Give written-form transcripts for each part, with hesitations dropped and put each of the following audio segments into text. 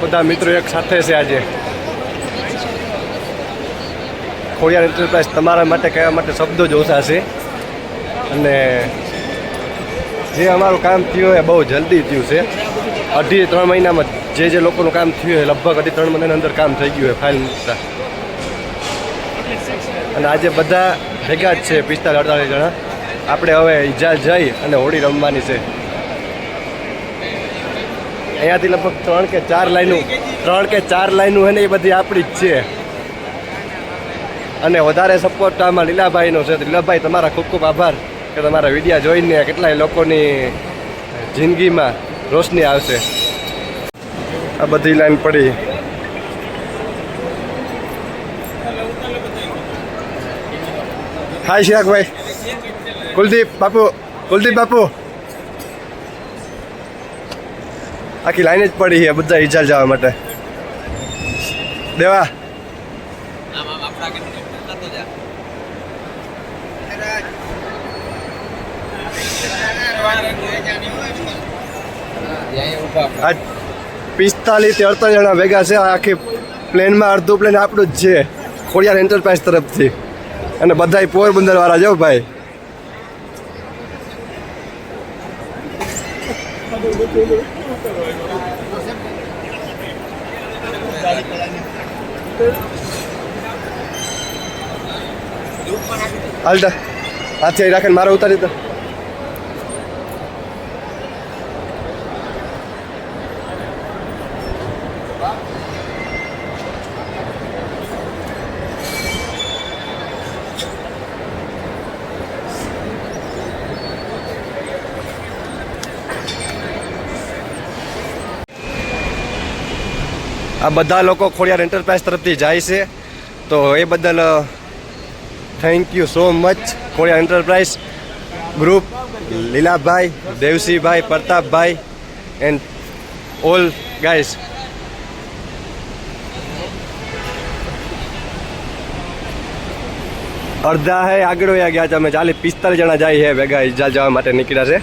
બધા મિત્રો એક સાથે છે આજે. ખોડિયાર એન્ટરપ્રાઇઝ તમારા માટે કહેવા માટે શબ્દો જ ઓછા છે. અને જે અમારું કામ થયું એ બહુ જલ્દી થયું છે. 2.5-3 મહિનામાં જે લોકોનું કામ થયું એ લગભગ 2.5-3 મહિનાની અંદર કામ થઈ ગયું છે ફાઇલ મૂકતા. અને આજે બધા ભેગા જ છે 45-48 જણા. આપણે હવે ઈજાલ જઈ અને હોળી રમવાની છે. અહીંયાથી લગભગ 3 કે 4 લાઈનો છે ને એ બધી આપણી જ છે. અને વધારે સપોર્ટ આમાં લીલાભાઈનો છે. લીલાભાઈ તમારા ખૂબ ખૂબ આભાર કે તમારા વિડીયો જોઈને કેટલાય લોકોની જિંદગીમાં રોશની આવશે. આ બધી લાઈન પડી. હાય શિરાગભાઈ, કુલદીપ બાપુ આખી લાઈન જ પડી છે બધા ઈજાલ જવા માટે. દેવા આજ 45-48 જણા ભેગા છે. આખી પ્લેનમાં અડધું પ્લેન આપણું જ છે ખોડિયાર એન્ટરપ્રાઇઝ તરફથી. અને બધાય પોરબંદર વાળા જો ભાઈ. હાલતા હાથે રાખીને મારે ઉતારી તો. આ બધા લોકો ખોડિયાર એન્ટરપ્રાઇઝ તરફથી જાય છે તો એ બદલ thank you so much Khodiyar enterprise group, Lilabhai, દેવસીભાઈ, Pratapbhai and all guys. અડધા હે આગળ વયા ગયા છે. અમે 40-45 જણા જાય છે ભેગા ઈજાલ જવા માટે નીકળ્યા છે.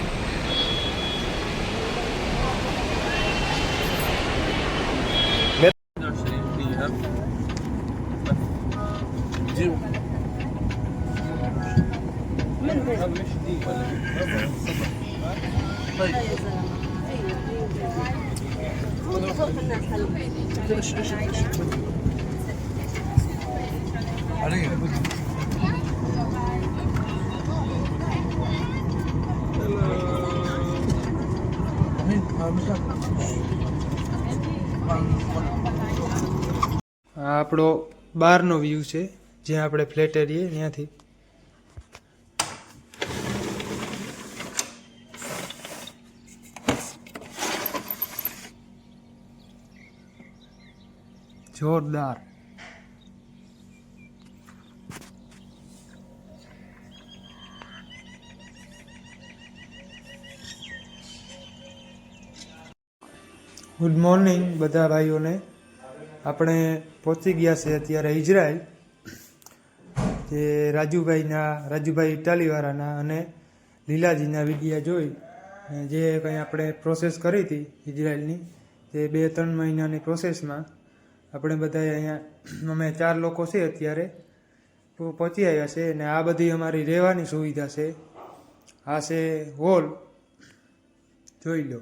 આ આપણો બહારનો વ્યૂ છે જ્યાં આપણે ફ્લેટ રહીએ ત્યાંથી. જોરદાર. ગુડ મોર્નિંગ બધા ભાઈઓને. આપણે પહોંચી ગયા છે અત્યારે ઇઝરાયલ. જે રાજુભાઈ ઇટાલીવાળાના અને લીલાજીના વિડીયા જોઈ જે કંઈ આપણે પ્રોસેસ કરી હતી ઇઝરાયલની તે 2-3 મહિનાની પ્રોસેસમાં આપણે બધા અહીંયા અમે 4 લોકો છે અત્યારે પહોંચી આવ્યા છે. અને આ બધી અમારી રહેવાની સુવિધા છે. આ છે હોલ, જોઈ લો.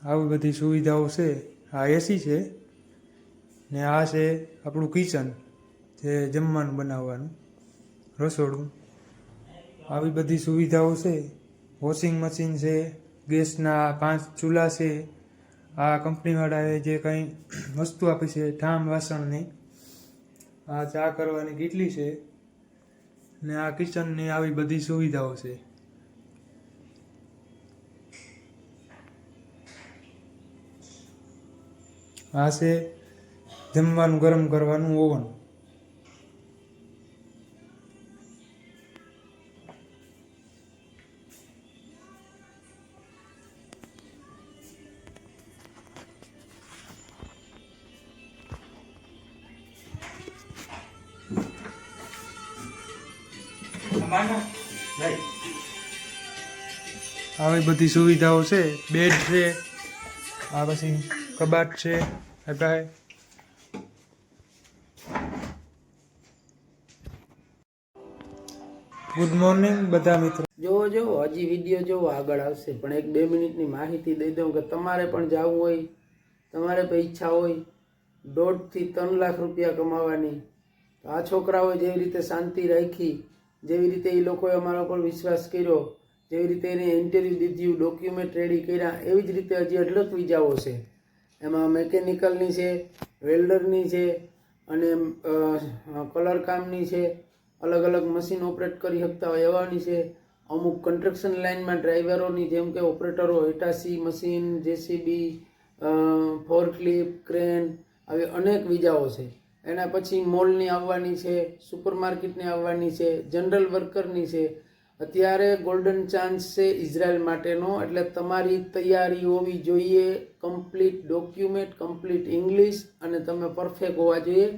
આવી બધી સુવિધાઓ છે. આ એસી છે ને આ છે આપણું કિચન, જે જમવાનું બનાવવાનું રસોડું. આવી બધી સુવિધાઓ છે. વોશિંગ મશીન છે, ગેસના 5 ચૂલા છે. આ કંપનીવાળાએ જે કંઈ વસ્તુ આપી છે ઠામ વાસણની. આ ચા કરવાની કેટલી છે ને આ કિચનની આવી બધી સુવિધાઓ છે. આ છે જમવાનું ગરમ કરવાનું ઓવન. આવી બધી સુવિધાઓ છે. બેડ છે, આ પછી કબાટ છે. ભાઈ ગુડ મોર્નિંગ બધા મિત્રો. જોવો હજી વિડીયો જોવો આગળ આવશે, પણ 1-2 મિનિટની માહિતી દઈ દઉં કે તમારે પણ જવું હોય, તમારે પણ ઈચ્છા હોય 1.5 થી 3 લાખ રૂપિયા કમાવાની, તો આ છોકરાઓએ જેવી રીતે શાંતિ રાખી, જેવી રીતે એ લોકોએ અમારા પર વિશ્વાસ કર્યો, જેવી રીતે એને ઇન્ટરવ્યૂ દીધું, ડોક્યુમેન્ટ રેડી કર્યા, એવી જ રીતે હજી અઢળક વિઝાઓ છે. એમાં મેકેનિકલની છે, વેલ્ડરની છે, અને કલર કામની છે, અલગ અલગ મશીન ઓપરેટ કરી શકતા હોય એવાની છે, અમુક કન્સ્ટ્રક્શન લાઇનમાં ડ્રાઈવરોની જેમ કે ઓપરેટરો, હિટાચી મશીન, જેસીબી, ફોર્કલિફ્ટ, ક્રેન, આવી અનેક વિઝાઓ છે. એના પછી મોલની આવવાની છે, સુપરમાર્કેટની આવવાની છે, જનરલ વર્કરની છે. અત્યારે ગોલ્ડન ચાન્સ છે ઇઝરાયલ માટેનો, એટલે તમારી તૈયારી હોવી જોઈએ, કમ્પ્લીટ ડોક્યુમેન્ટ, કમ્પ્લીટ ઇંગ્લિશ, અને તમે પરફેક્ટ હોવા જોઈએ.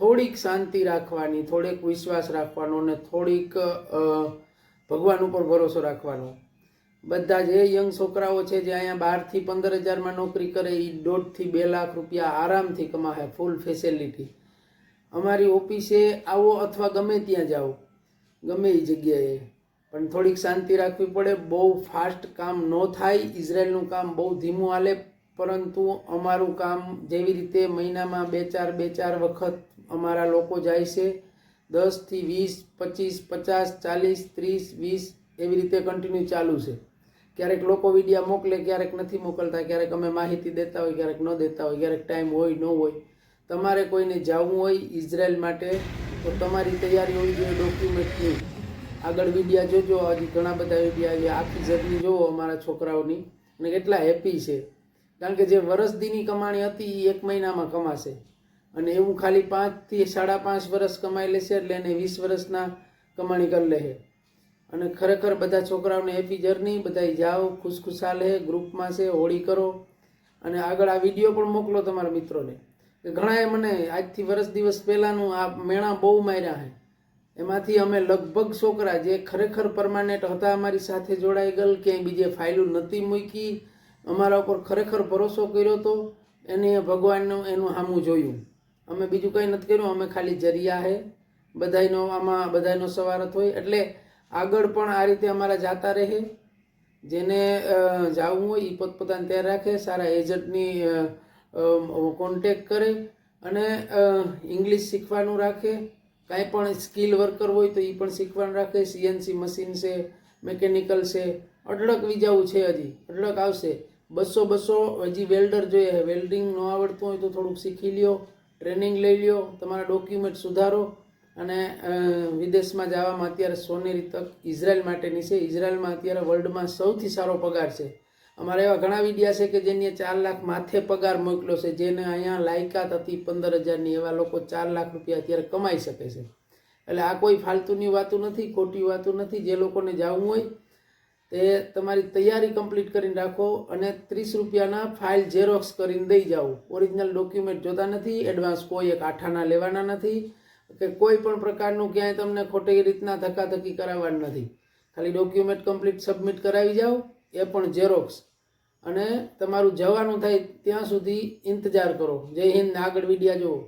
થોડીક શાંતિ રાખવાની, થોડીક વિશ્વાસ રાખવાનો, અને થોડીક ભગવાન ઉપર ભરોસો રાખવાનો. બધા જે યંગ છોકરાઓ છે જે અહીંયા 12 થી 15,000માં નોકરી કરે, એ 1.5 થી 2 લાખ રૂપિયા આરામથી કમાશે, ફૂલ ફેસિલિટી. અમારી ઓફિસે આવો અથવા ગમે ત્યાં જાઓ, ગમે એ જગ્યાએ, પણ થોડીક શાંતિ રાખવી પડે. બહુ ફાસ્ટ કામ ન થાય, ઇઝરાયલનું કામ બહુ ધીમું હાલે, પરંતુ અમારું કામ જેવી રીતે મહિનામાં 2-4 વખત અમારા લોકો જાય છે, 10 થી 20, 25, 50, 40, 30, 20 એવી રીતે કન્ટિન્યુ ચાલુ છે. ક્યારેક લોકો વિડીયા મોકલે, ક્યારેક નથી મોકલતા, ક્યારેક અમે માહિતી દેતા હોય, ક્યારેક ન દેતા હોય, ક્યારેક ટાઈમ હોય ન હોય. તમારે કોઈને જવું હોય ઇઝરાયલ માટે તો તમારી તૈયારી હોવી જોઈએ ડોક્યુમેન્ટની. આગળ વિડીયા જોજો, હજી ઘણા બધા વિડીયા છે, આખી જર્ની જોવો અમારા છોકરાઓની, અને કેટલા હેપી છે. કારણ કે જે વર્ષદીની કમાણી હતી એ 1 મહિનામાં કમાશે, અને એવું ખાલી 5 થી 5.5 વર્ષ કમાઈ લેશે, એટલે એને 20 વર્ષના કમાણી કરી લેશે. અને ખરેખર બધા છોકરાઓને હેપી જર્ની, બધા જાઓ, ખુશખુશાલ હે, ગ્રુપમાં છે, હોળી કરો. અને આગળ આ વિડીયો પણ મોકલો તમારા મિત્રોને. ઘણાએ મને આજથી વર્ષ દિવસ પહેલાંનું આ મેણા બહુ માર્યા છે. એમાંથી અમે લગભગ છોકરા જે ખરેખર પરમાનન્ટ હતા, અમારી સાથે જોડાઈ ગયેલ, ક્યાંય બીજે ફાઇલું નથી મૂકી, અમારા ઉપર ખરેખર ભરોસો કર્યો હતો, એને ભગવાનનું એનું સામું જોયું. અમે બીજું કંઈ નથી કર્યું, અમે ખાલી જરિયા છે. બધાયનો સવારત હોય, એટલે આગળ પણ આ રીતે અમારા જાતા રહે. જેને જવું હોય એ પોતપોતાને તૈયાર રાખે, સારા એજન્ટની કોન્ટેક કરે, અને ઇંગ્લિશ શીખવાનું રાખે. કાંઈ પણ સ્કિલ વર્કર હોય તો એ પણ શીખવાનું રાખે. સીએનસી મશીન છે, મેકેનિકલ છે, અઢળક વિઝાઓ છે, હજી અઢળક આવશે. 200 હજી વેલ્ડર જોઈએ, વેલ્ડિંગ ન આવડતું હોય તો થોડુંક શીખી લ્યો, ટ્રેનિંગ લઈ લ્યો, તમારા ડોક્યુમેન્ટ સુધારો. અને વિદેશમાં જવામાં અત્યારે સોનેરી તક ઇઝરાયલ માટેની છે. ઇઝરાયલમાં અત્યારે વર્લ્ડમાં સૌથી સારો પગાર છે. અમારા એવા ઘણા વિડીયા છે કે જેને 4 લાખ માથે પગાર મોકલ્યો છે, જેને અહીંયા લાયકાત હતી 15,000ની, એવા લોકો 4 લાખ રૂપિયા અત્યારે કમાઈ શકે છે. એટલે આ કોઈ ફાલતુની વાતું નથી, ખોટી વાતું નથી. જે લોકોને જવું હોય તે તમારી તૈયારી કમ્પ્લીટ કરીને રાખો, અને 30 રૂપિયાના ફાઇલ ઝેરોક્સ કરીને દઈ જાઓ. ઓરિજિનલ ડોક્યુમેન્ટ જોતા નથી, એડવાન્સ કોઈ એક આઠાના લેવાના નથી, કે કોઈ પણ પ્રકારનું ક્યાંય તમને ખોટી રીતના ધક્કાધક્કી કરાવવાનું નથી. ખાલી ડોક્યુમેન્ટ કમ્પ્લીટ સબમિટ કરાવી જાઓ, એ પણ ઝેરોક્સ. અને તમારું જવાનું થાય ત્યાં સુધી ઇંતજાર કરો. જય હિન્દ. આગળ વિડીયા જુઓ.